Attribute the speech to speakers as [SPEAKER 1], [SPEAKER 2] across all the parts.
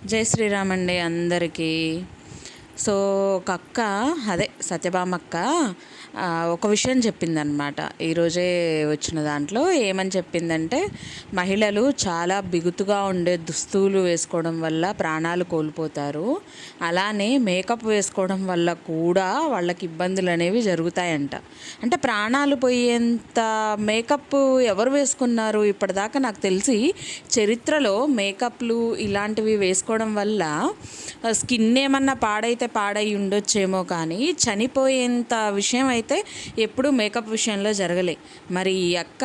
[SPEAKER 1] జై శ్రీరామ్ అండి అందరికీ. సో ఒక అక్క, అదే సత్యభామక్క ఒక విషయం చెప్పిందనమాట. ఈరోజే వచ్చిన దాంట్లో ఏమని చెప్పిందంటే, మహిళలు చాలా బిగుతుగా ఉండే దుస్తులు వేసుకోవడం వల్ల ప్రాణాలు కోల్పోతారు, అలానే మేకప్ వేసుకోవడం వల్ల కూడా వాళ్ళకి ఇబ్బందులు అనేవి జరుగుతాయంట. అంటే ప్రాణాలు పోయేంత మేకప్ ఎవరు వేసుకున్నారు ఇప్పటిదాకా? నాకు తెలిసి చరిత్రలో మేకప్లు ఇలాంటివి వేసుకోవడం వల్ల స్కిన్ ఏమన్నా పాడైతే పాడై ఉండొచ్చేమో, కానీ చనిపోయేంత విషయం అయితే ఎప్పుడూ మేకప్ విషయంలో జరగలే. మరి ఈ అక్క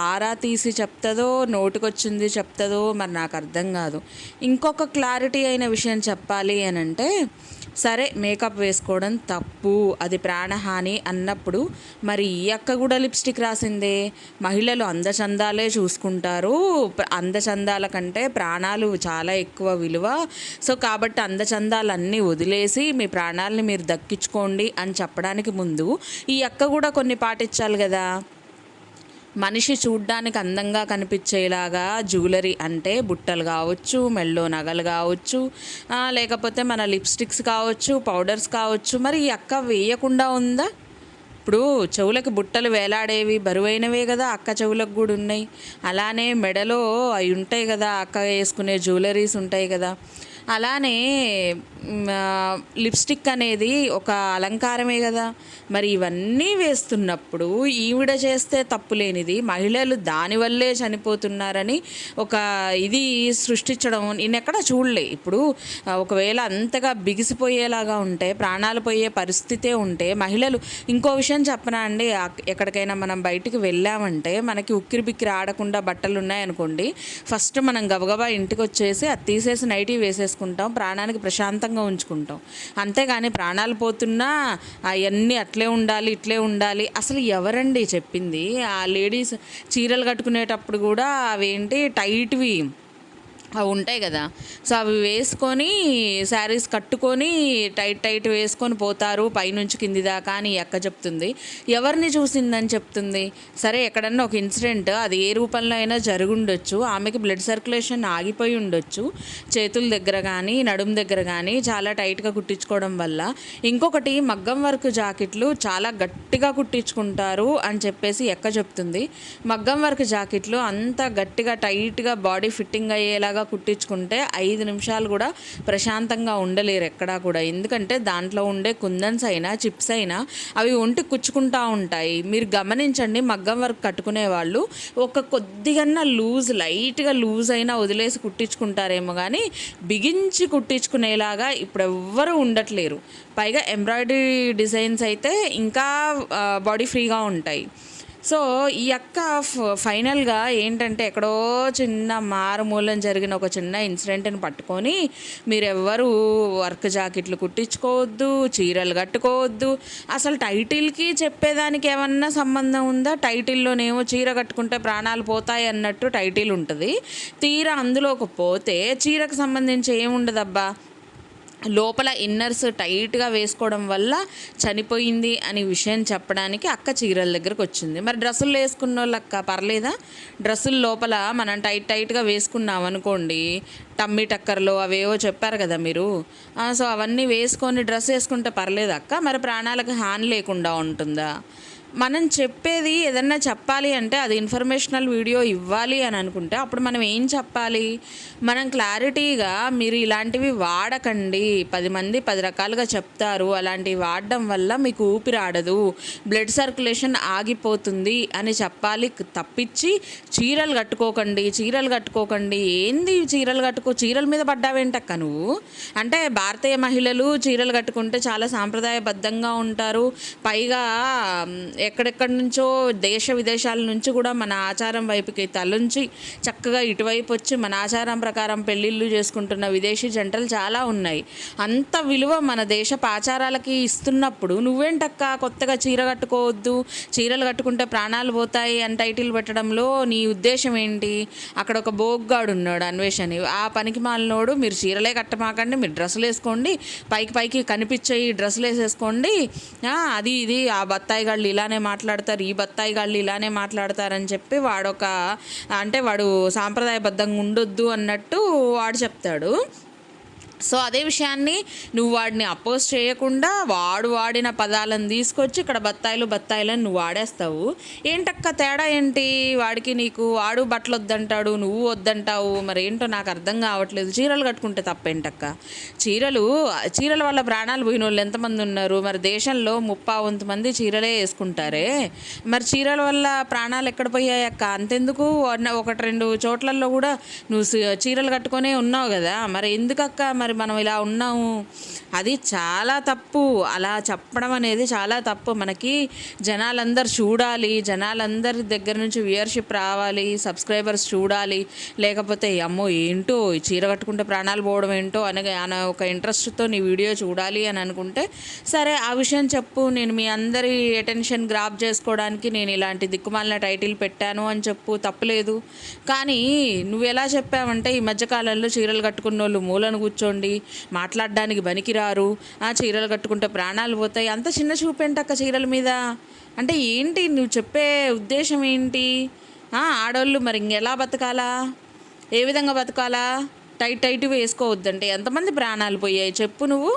[SPEAKER 1] ఆరా తీసి చెప్తుందో నోటికొచ్చింది చెప్తుందో మరి నాకు అర్థం కాదు. ఇంకొక క్లారిటీ అయిన విషయం చెప్పాలి అని అంటే, సరే మేకప్ వేసుకోవడం తప్పు, అది ప్రాణహాని అన్నప్పుడు మరి ఈ అక్క కూడా లిప్స్టిక్ రాసిందే. మహిళలు అందచందాలే చూసుకుంటారు, అందచందాల కంటే ప్రాణాలు చాలా ఎక్కువ విలువ. సో కాబట్టి అందచందాలన్నీ వదిలేసి మీ ప్రాణాలని మీరు దక్కించుకోండి అని చెప్పడానికి ముందు ఈ అక్క కూడా కొన్ని పాటించాలి కదా. మనిషి చూడ్డానికి అందంగా కనిపించేలాగా జ్యువెలరీ, అంటే బుట్టలు కావచ్చు, మెల్లో నగలు కావచ్చు, లేకపోతే మన లిప్స్టిక్స్ కావచ్చు, పౌడర్స్ కావచ్చు, మరి ఈ అక్క వేయకుండా ఉందా? ఇప్పుడు చెవులకు బుట్టలు వేలాడేవి బరువైనవే కదా, అక్క చెవులకు కూడా ఉన్నాయి. అలానే మెడలో అవి ఉంటాయి కదా, అక్క వేసుకునే జ్యువెలరీస్ ఉంటాయి కదా. అలానే లిప్స్టిక్ అనేది ఒక అలంకారమే కదా. మరి ఇవన్నీ వేస్తున్నప్పుడు ఈవిడ చేస్తే తప్పులేనిది మహిళలు దానివల్లే చనిపోతున్నారని ఒక ఇది సృష్టించడం నేను ఎక్కడ చూడలే. ఇప్పుడు ఒకవేళ అంతగా బిగిసిపోయేలాగా ఉంటే, ప్రాణాలు పోయే పరిస్థితే ఉంటే మహిళలు, ఇంకో విషయం చెప్పనా అండి, ఎక్కడికైనా మనం బయటికి వెళ్ళామంటే మనకి ఉక్కిరి బిక్కిరి ఆడకుండా బట్టలు ఉన్నాయనుకోండి, ఫస్ట్ మనం గబగబా ఇంటికి వచ్చేసి అది తీసేసి నైటీ వేసేసుకుంటాం, ప్రాణానికి ప్రశాంతంగా ఉంచుకుంటాం. అంతేగాని ప్రాణాలు పోతున్నా అవన్నీ అట్లే ఉండాలి ఇట్లే ఉండాలి, అసలు ఎవరండి చెప్పింది? ఆ లేడీస్ చీరలు కట్టుకునేటప్పుడు కూడా అవేంటి టైట్వి అవి ఉంటాయి కదా, సో అవి వేసుకొని శారీస్ కట్టుకొని టైట్ వేసుకొని పోతారు పైనుంచి కింది దాకా అని అక్క చెప్తుంది. ఎవరిని చూసిందని చెప్తుంది? సరే ఎక్కడన్నా ఒక ఇన్సిడెంట్ అది ఏ రూపంలో అయినా జరుగుండొచ్చు, ఆమెకి బ్లడ్ సర్క్యులేషన్ ఆగిపోయి ఉండొచ్చు, చేతుల దగ్గర కానీ నడుము దగ్గర కానీ చాలా టైట్గా కుట్టించుకోవడం వల్ల. ఇంకొకటి, మగ్గం వర్క్ జాకెట్లు చాలా గట్టిగా కుట్టించుకుంటారు అని చెప్పేసి ఎక్క చెప్తుంది. మగ్గం వర్క్ జాకెట్లు అంత గట్టిగా టైట్గా బాడీ ఫిట్టింగ్ అయ్యేలాగా కుట్టించుకుంటే 5 నిమిషాలు కూడా ప్రశాంతంగా ఉండలేరు ఎక్కడా కూడా. ఎందుకంటే దాంట్లో ఉండే కుందన్స్ అయినా చిప్స్ అయినా అవి ఒంటికి కుచ్చుకుంటూ ఉంటాయి. మీరు గమనించండి, మగ్గం వర్క్ కట్టుకునే వాళ్ళు ఒక కొద్దిగా లైట్గా లూజ్ అయినా వదిలేసి కుట్టించుకుంటారేమో, కానీ బిగించి కుట్టించుకునేలాగా ఇప్పుడు ఎవ్వరూ ఉండట్లేరు. పైగా ఎంబ్రాయిడరీ డిజైన్స్ అయితే ఇంకా బాడీ ఫ్రీగా ఉంటాయి. సో ఈ అక్క ఫైనల్గా ఏంటంటే, ఎక్కడో చిన్న మారుమూలం జరిగిన ఒక చిన్న ఇన్సిడెంట్ని పట్టుకొని మీరెవ్వరూ వర్క్ జాకెట్లు కుట్టించుకోవద్దు, చీరలు కట్టుకోవద్దు, అసలు టైటిల్కి చెప్పేదానికి ఏమన్నా సంబంధం ఉందా? టైటిల్లోనేమో చీర కట్టుకుంటే ప్రాణాలు పోతాయి అన్నట్టు టైటిల్ ఉంటుంది, తీరా అందులోకి పోతే చీరకు సంబంధించి ఏముండదబ్బా. లోపల ఇన్నర్స్ టైట్గా వేసుకోవడం వల్ల చనిపోయింది అని విషయం చెప్పడానికి అక్క చీరల దగ్గరకు వచ్చింది. మరి డ్రెస్సులు వేసుకున్న వాళ్ళు అక్క పర్లేదా? డ్రెస్సుల లోపల మనం టైట్గా వేసుకున్నాం అనుకోండి, టమ్మీ టక్కర్లో అవేవో చెప్పారు కదా మీరు, సో అవన్నీ వేసుకొని డ్రెస్ వేసుకుంటే పర్లేదు అక్క? మరి ప్రాణాలకు హాని లేకుండా ఉంటుందా? మనం చెప్పేది ఏదన్నా చెప్పాలి అంటే అది ఇన్ఫర్మేషనల్ వీడియో ఇవ్వాలి అని అనుకుంటే అప్పుడు మనం ఏం చెప్పాలి? మనం క్లారిటీగా మీరు ఇలాంటివి వాడకండి, 10 మంది 10 రకాలుగా చెప్తారు, అలాంటివి వాడడం వల్ల మీకు ఊపిరాడదు, బ్లడ్ సర్క్యులేషన్ ఆగిపోతుంది అని చెప్పాలి తప్పించి చీరలు కట్టుకోకండి ఏంది చీరల మీద పడ్డావేంటక్క నువ్వు? అంటే భారతీయ మహిళలు చీరలు కట్టుకుంటే చాలా సాంప్రదాయబద్ధంగా ఉంటారు, పైగా ఎక్కడెక్కడి నుంచో దేశ విదేశాల నుంచి కూడా మన ఆచారం వైపుకి తలంచి చక్కగా ఇటువైపు వచ్చి మన ఆచారం ప్రకారం పెళ్ళిళ్ళు చేసుకుంటున్న విదేశీ జంటలు చాలా ఉన్నాయి. అంత విలువ మన దేశపు ఆచారాలకి ఇస్తున్నప్పుడు నువ్వేంటక్క కొత్తగా చీర కట్టుకోవద్దు, చీరలు కట్టుకుంటే ప్రాణాలు పోతాయి అని టైటిల్ పెట్టడంలో నీ ఉద్దేశం ఏంటి? అక్కడ ఒక బోగ్గాడు ఉన్నాడు అన్వేషణి, ఆ పనికి మాలినోడు మీరు చీరలే కట్టమాకండి, మీరు డ్రెస్సులు వేసుకోండి, పైకి కనిపించాయి డ్రెస్సులు వేసేసుకోండి, అది ఇది ఆ బత్తాయి గాళ్ళు ఇలానే మాట్లాడతారు, ఈ బత్తాయి గాళ్ళు ఇలానే మాట్లాడతారని చెప్పి వాడు సాంప్రదాయబద్ధంగా ఉండొద్దు అన్నట్టు వాడు చెప్తాడు. సో అదే విషయాన్ని నువ్వు వాడిని అపోజ్ చేయకుండా వాడిన పదాలను తీసుకొచ్చి ఇక్కడ బత్తాయిలని నువ్వు వాడేస్తావు. ఏంటక్క తేడా ఏంటి వాడికి నీకు? వాడు బట్టలు వద్దంటాడు, నువ్వు వద్దంటావు, మరి ఏంటో నాకు అర్థం కావట్లేదు. చీరలు కట్టుకుంటే తప్పేంటక్క? చీరల వల్ల ప్రాణాలు పోయిన వాళ్ళు ఎంతమంది ఉన్నారు? మరి దేశంలో 30,000 మంది చీరలే వేసుకుంటారే, మరి చీరల వల్ల ప్రాణాలు ఎక్కడ పోయాయక్క? అంతెందుకు, 1-2 చోట్లలో కూడా నువ్వు చీరలు కట్టుకొనే ఉన్నావు కదా, మరి ఎందుకక్క మరి మనం ఇలా ఉన్నాము? అది చాలా తప్పు. అలా చెప్పడం అనేది చాలా తప్పు. మనకి జనాలందరూ చూడాలి, జనాలందరి దగ్గర నుంచి వ్యూయర్షిప్ రావాలి, సబ్స్క్రైబర్స్ చూడాలి, లేకపోతే అమ్మో ఏంటో చీర కట్టుకుంటే ప్రాణాలు పోవడం ఏంటో అనే ఒక ఇంట్రెస్ట్తో నీ వీడియో చూడాలి అని అనుకుంటే సరే ఆ విషయం చెప్పు. నేను మీ అందరి అటెన్షన్ గ్రాప్ చేసుకోవడానికి నేను ఇలాంటి దిక్కుమాలిన టైటిల్ పెట్టాను అని చెప్పు, తప్పులేదు. కానీ నువ్వు ఎలా చెప్పావంటే ఈ మధ్యకాలంలో చీరలు కట్టుకున్న వాళ్ళు మూలను కూర్చోండి, మాట్లాడడానికి బనికిరారు, చీరలు కట్టుకుంటే ప్రాణాలు పోతాయి. అంత చిన్న చూపేంటక్క చీరల మీద? అంటే ఏంటి నువ్వు చెప్పే ఉద్దేశం ఏంటి? ఆడవాళ్ళు మరి ఇంకెలా బతకాలా, ఏ విధంగా బతకాలా? టైట్ వేసుకోవద్దంటే ఎంతమంది ప్రాణాలు పోయాయి చెప్పు నువ్వు?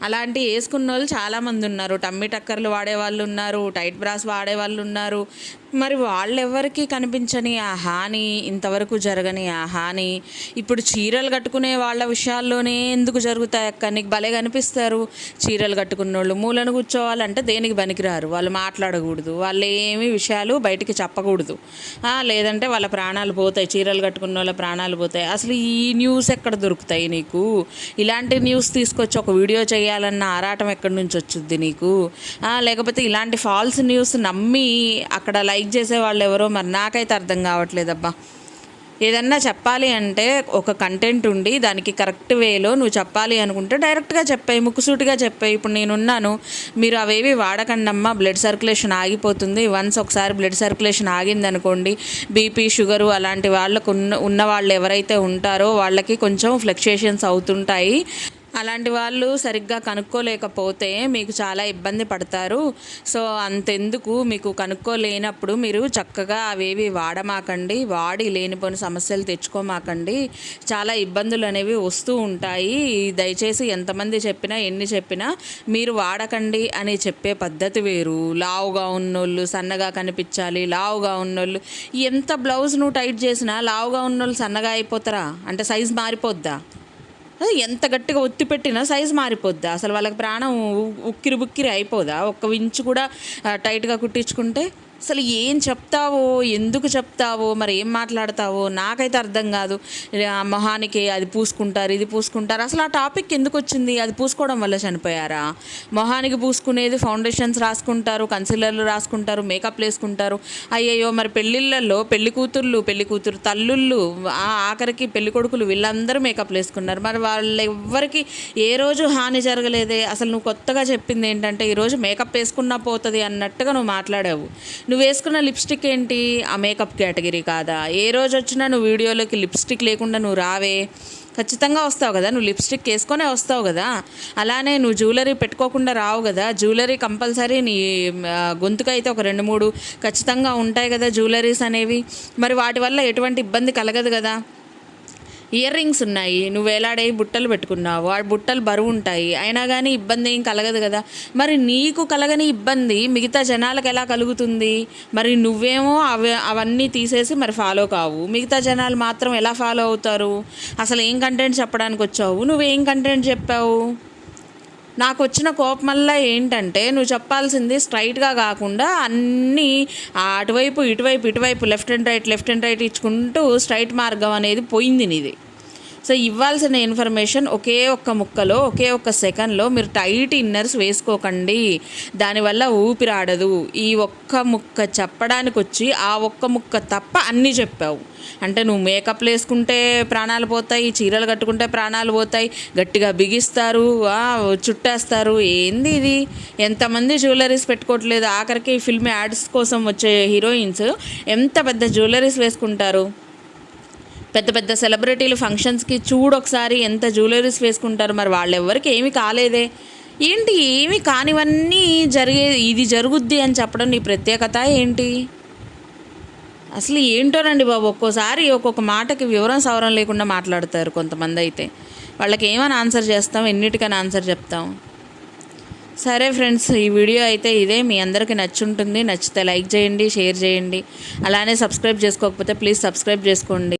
[SPEAKER 1] అలాంటి వేసుకున్న వాళ్ళు చాలామంది ఉన్నారు. టమ్మీ టక్కర్లు వాడేవాళ్ళు ఉన్నారు, టైట్ బ్రాస్ వాడేవాళ్ళు ఉన్నారు. మరి వాళ్ళెవరికి కనిపించని ఆ హాని, ఇంతవరకు జరగని ఆ హాని ఇప్పుడు చీరలు కట్టుకునే వాళ్ళ విషయాల్లోనే ఎందుకు జరుగుతాయి అక్క? నీకు భలే కనిపిస్తారు. చీరలు కట్టుకున్న వాళ్ళు మూలను కూర్చోవాలంటే దేనికి పనికిరారు, వాళ్ళు మాట్లాడకూడదు, వాళ్ళు ఏమి విషయాలు బయటికి చెప్పకూడదు, లేదంటే వాళ్ళ ప్రాణాలు పోతాయి, చీరలు కట్టుకున్న వాళ్ళ ప్రాణాలు పోతాయి. అసలు ఈ న్యూస్ ఎక్కడ దొరుకుతాయి నీకు? ఇలాంటి న్యూస్ తీసుకొచ్చి ఒక వీడియో చేయాలన్న ఆరాటం ఎక్కడి నుంచి వచ్చుద్ది నీకు? లేకపోతే ఇలాంటి ఫాల్స్ న్యూస్ నమ్మి అక్కడ లైక్ చేసే వాళ్ళు ఎవరో మరి నాకైతే అర్థం కావట్లేదబ్బా. ఏదన్నా చెప్పాలి అంటే ఒక కంటెంట్ ఉండి దానికి కరెక్ట్ వేలో నువ్వు చెప్పాలి అనుకుంటే డైరెక్ట్గా చెప్పాయి, ముక్కుసూటిగా చెప్పాయి. ఇప్పుడు నేనున్నాను, మీరు అవేవి వాడకండి అమ్మా, బ్లడ్ సర్క్యులేషన్ ఆగిపోతుంది. వన్స్ ఒకసారి బ్లడ్ సర్క్యులేషన్ ఆగిందనుకోండి, బీపీ షుగరు అలాంటి వాళ్ళకు ఉన్న వాళ్ళు ఎవరైతే ఉంటారో వాళ్ళకి కొంచెం ఫ్లక్చుయేషన్స్ అవుతుంటాయి. అలాంటి వాళ్ళు సరిగ్గా కనుక్కోలేకపోతే మీకు చాలా ఇబ్బంది పడతారు. సో అంతెందుకు, మీకు కనుక్కోలేనప్పుడు మీరు చక్కగా అవేవి వాడమాకండి, వాడి లేనిపోని సమస్యలు తెచ్చుకోమాకండి. చాలా ఇబ్బందులు అనేవి వస్తూ ఉంటాయి. దయచేసి ఎంతమంది చెప్పినా ఎన్ని చెప్పినా మీరు వాడకండి అని చెప్పే పద్ధతి వేరు. లావుగా ఉన్నోళ్ళు సన్నగా కనిపించాలి, లావుగా ఉన్నోళ్ళు ఎంత బ్లౌజ్ నువ్వు టైట్ చేసినా లావుగా ఉన్నోళ్ళు సన్నగా అయిపోతారా? అంటే సైజు మారిపోద్దా? ఎంత గట్టిగా ఒత్తి పెట్టినా సైజు మారిపోద్దా? అసలు వాళ్ళకి ప్రాణం ఉక్కిరి బుక్కిరి అయిపోదా ఒక్క ఇంచు కూడా టైట్గా కుట్టించుకుంటే? అసలు ఏం చెప్తావో, ఎందుకు చెప్తావో, మరి ఏం మాట్లాడతావో నాకైతే అర్థం కాదు. మొహానికి అది పూసుకుంటారు, ఇది పూసుకుంటారు, అసలు ఆ టాపిక్ ఎందుకు వచ్చింది? అది పూసుకోవడం వల్ల చనిపోయారా? మొహానికి పూసుకునేది ఫౌండేషన్స్ రాసుకుంటారు, కన్సిలర్లు రాసుకుంటారు, మేకప్లు వేసుకుంటారు. అయ్యయ్యో, మరి పెళ్ళిళ్ళల్లో పెళ్లి కూతురు తల్లుళ్ళు, ఆఖరికి పెళ్లి కొడుకులు వీళ్ళందరూ మేకప్లు వేసుకున్నారు. మరి వాళ్ళెవ్వరికి ఏ రోజు హాని జరగలేదే. అసలు నువ్వు కొత్తగా చెప్పింది ఏంటంటే ఈరోజు మేకప్ వేసుకున్నా పోతుంది అన్నట్టుగా నువ్వు మాట్లాడావు. నువ్వు వేసుకున్న లిప్స్టిక్ ఏంటి? ఆ మేకప్ కేటగిరీ కాదా? ఏ రోజు వచ్చినా నువ్వు వీడియోలోకి లిప్స్టిక్ లేకుండా నువ్వు రావే. ఖచ్చితంగా వస్తావు కదా, నువ్వు లిప్స్టిక్ వేసుకొనే వస్తావు కదా. అలానే నువ్వు జ్యువెలరీ పెట్టుకోకుండా రావు కదా. జ్యువెలరీ కంపల్సరీ నీ గొంతుకైతే ఒక 2-3 ఖచ్చితంగా ఉంటాయి కదా జ్యువెలరీస్ అనేవి. మరి వాటి వల్ల ఎటువంటి ఇబ్బంది కలగదు కదా. ఇయర్ రింగ్స్ ఉన్నాయి, నువ్వు వేలాడే బుట్టలు పెట్టుకున్నావు, ఆ బుట్టలు బరువు ఉంటాయి, అయినా కానీ ఇబ్బంది ఏం కలగదు కదా. మరి నీకు కలగని ఇబ్బంది మిగతా జనాలకు ఎలా కలుగుతుంది? మరి నువ్వేమో అవన్నీ తీసేసి మరి ఫాలో కావు, మిగతా జనాలు మాత్రం ఎలా ఫాలో అవుతారు? అసలు ఏం కంటెంట్ చెప్పడానికి వచ్చావు? నువ్వేం కంటెంట్ చెప్పావు? నాకు వచ్చిన కోపమల్లా ఏంటంటే నువ్వు చెప్పాల్సింది స్ట్రైట్గా కాకుండా అన్నీ అటువైపు ఇటువైపు లెఫ్ట్ అండ్ రైట్ ఇచ్చుకుంటూ స్ట్రైట్ మార్గం అనేది పోయింది నీది. సో ఇవ్వాల్సిన ఇన్ఫర్మేషన్ ఒకే ఒక్క ముక్కలో, ఒకే ఒక్క సెకండ్లో మీరు టైట్ ఇన్నర్స్ వేసుకోకండి, దానివల్ల ఊపిరాడదు. ఈ ఒక్క ముక్క చెప్పడానికి వచ్చి ఆ ఒక్క ముక్క తప్ప అన్నీ చెప్పావు. అంటే నువ్వు మేకప్లు వేసుకుంటే ప్రాణాలు పోతాయి, చీరలు కట్టుకుంటే ప్రాణాలు పోతాయి, గట్టిగా బిగిస్తారు, చుట్టేస్తారు, ఏంది ఇది? ఎంతమంది జ్యువెలరీస్ పెట్టుకోవట్లేదు? ఆఖరికి ఫిల్మ్ యాడ్స్ కోసం వచ్చే హీరోయిన్స్ ఎంత పెద్ద జ్యువెలరీస్ వేసుకుంటారు. పెద్ద సెలబ్రిటీలు ఫంక్షన్స్కి చూడు ఒకసారి ఎంత జ్యువెలరీస్ వేసుకుంటారు. మరి వాళ్ళెవ్వరికి ఏమీ కాలేదే. ఏంటి ఏమీ కానివన్నీ ఇది జరుగుద్ది అని చెప్పడం నీ ప్రత్యేకత ఏంటి? అసలు ఏంటోనండి బాబు, ఒక్కోసారి ఒక్కొక్క మాటకి వివరం సవరం లేకుండా మాట్లాడతారు కొంతమంది అయితే. వాళ్ళకి ఏమని ఆన్సర్ చేస్తాం, ఎన్నిటికని ఆన్సర్ చెప్తాం. సరే ఫ్రెండ్స్, ఈ వీడియో అయితే ఇదే. మీ అందరికీ నచ్చుంటుంది. నచ్చితే లైక్ చేయండి, షేర్ చేయండి. అలానే సబ్స్క్రైబ్ చేసుకోకపోతే ప్లీజ్ సబ్స్క్రైబ్ చేసుకోండి.